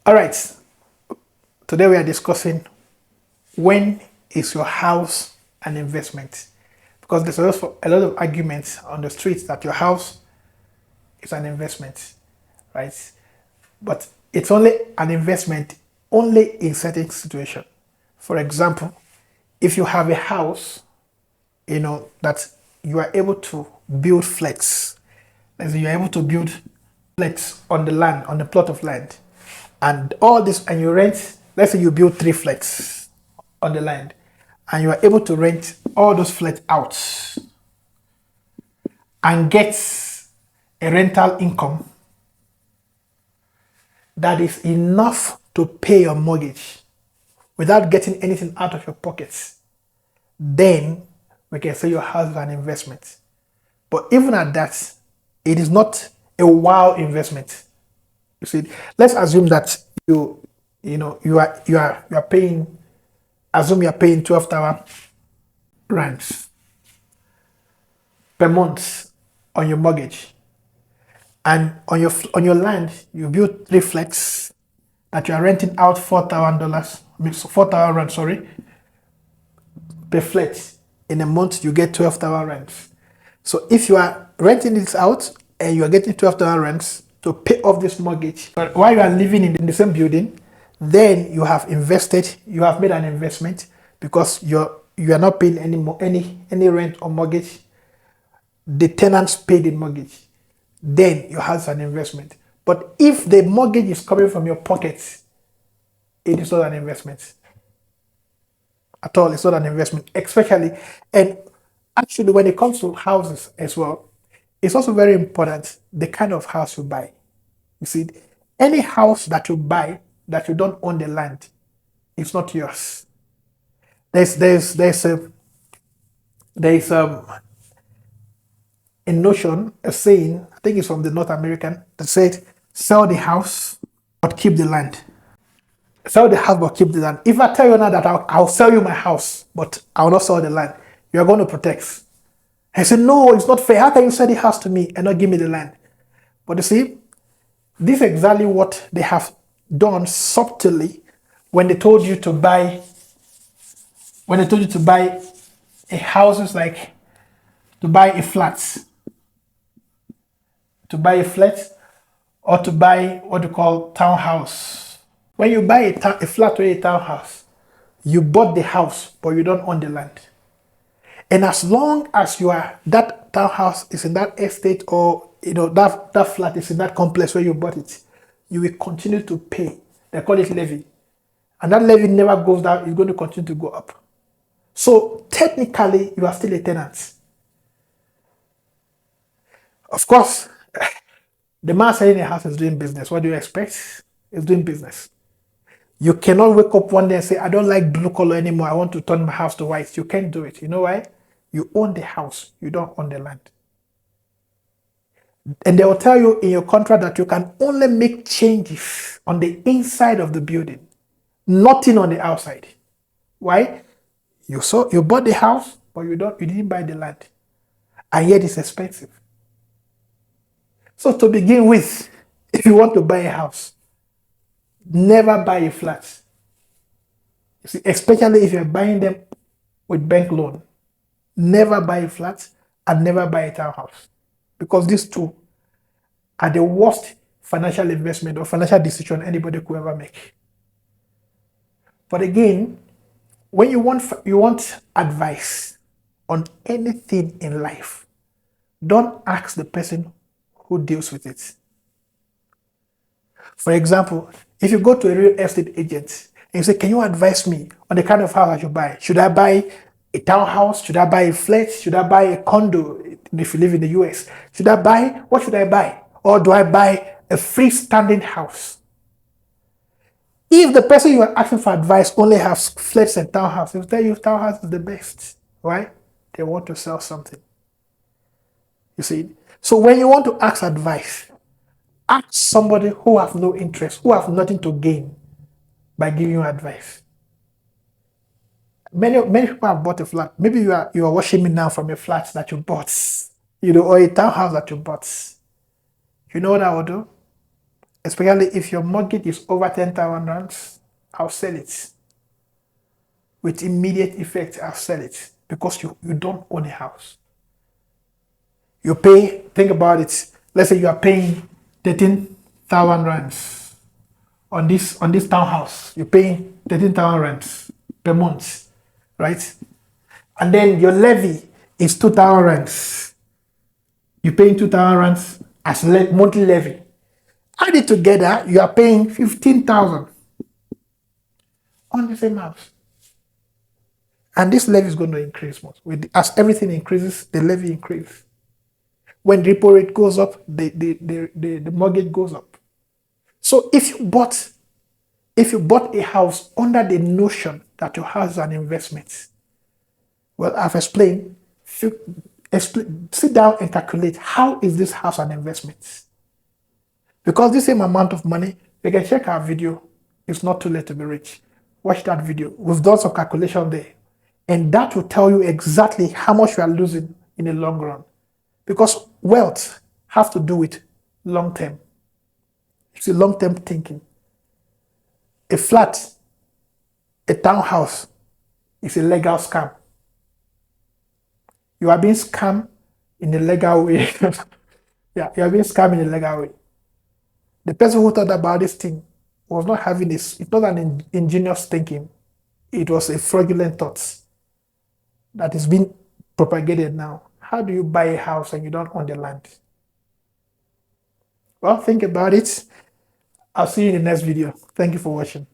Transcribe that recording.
All right. Today we are discussing when is your house an investment? Because there's also a lot of arguments on the streets that your house is an investment, right? But it's only an investment only in certain situations. For example, if you have a house, that you are able to build flex. Let's say you're able to build flex on the land, on the plot of land. And all this, and you rent, let's say you build 3 flex on the land, and you are able to rent all those flex out and get a rental income that is enough to pay your mortgage without getting anything out of your pockets, then we can say your house is an investment. But even at that, it is not a wow investment. You see, let's assume that you are paying. Assume you are paying 12,000 rands per month on your mortgage, and on your land you build 3 flex that you are renting out $4,000. I mean 4,000 rand, sorry, per flat. In a month you get 12,000 rands. So if you are renting this out and you are getting 12,000 rands to pay off this mortgage, but while you are living in the same building, then you have invested, you have made an investment because you are not paying any rent or mortgage. The tenants pay the mortgage. Then your house is an investment. But if the mortgage is coming from your pockets, it is not an investment at all. It's not an investment, especially. And actually, when it comes to houses as well, it's also very important the kind of house you buy. You see, any house that you buy that you don't own the land, it's not yours. There's a notion, a saying, I think it's from the North American, that said, sell the house but keep the land. Sell the house but keep the land. If I tell you now that I'll sell you my house, but I'll not sell the land, you're going to protect. I said, no, it's not fair. How can you sell the house to me and not give me the land? But you see, this is exactly what they have done subtly when they told you to buy, a house, like to buy a flat, or to buy what you call townhouse. When you buy a flat or a townhouse, you bought the house, but you don't own the land. And as long as that townhouse is in that estate, or that flat is in that complex where you bought it, you will continue to pay. They call it levy. And that levy never goes down, it's going to continue to go up. So technically, you are still a tenant. Of course, the man selling a house is doing business. What do you expect? He's doing business. You cannot wake up one day and say, I don't like blue color anymore. I want to turn my house to white. You can't do it. You know why? You own the house. You don't own the land. And they will tell you in your contract that you can only make changes on the inside of the building, nothing on the outside. Why? You bought the house, but you didn't buy the land. And yet it's expensive. So to begin with, if you want to buy a house, never buy a flat. You see, especially if you're buying them with bank loan. Never buy a flat and never buy a townhouse. Because these two are the worst financial investment or financial decision anybody could ever make. But again, when you want advice on anything in life, don't ask the person who deals with it. For example, if you go to a real estate agent and you say, can you advise me on the kind of house I should buy? Should I buy a townhouse? Should I buy a flat? Should I buy a condo if you live in the US? What should I buy? Or do I buy a freestanding house? If the person you are asking for advice only has flats and townhouses, they'll tell you townhouse is the best. Why? They want to sell something. You see? So when you want to ask advice, ask somebody who have no interest, who have nothing to gain by giving you advice. Many people have bought a flat. Maybe you are watching me now from a flat that you bought, or a townhouse that you bought. You know what I will do? especially if your mortgage is over 10,000 rands, I'll sell it. With immediate effect, I'll sell it because you don't own a house. You pay, think about it. Let's say you are paying 13,000 rands on this townhouse. You're paying 13,000 rands per month, right? And then your levy is 2,000 rands. You're paying 2,000 rands as monthly levy. Add it together, you are paying 15,000 on the same house. And this levy is going to increase more. As everything increases, the levy increases. When the repo rate goes up, the mortgage goes up. So if you bought a house under the notion that your house is an investment, well, I've explained, sit down and calculate, how is this house an investment? Because the same amount of money, you can check our video. It's not too late to be rich. Watch that video. We've done some calculation there. And that will tell you exactly how much you are losing in the long run. Because wealth have to do with long term. It's a long term thinking. A flat, a townhouse is a legal scam. You are being scammed in a legal way. Yeah, you are being scammed in a legal way. The person who thought about this thing was not having this, it's not an ingenious thinking. It was a fraudulent thought that is being propagated now. How do you buy a house and you don't own the land? Well, think about it. I'll see you in the next video. Thank you for watching.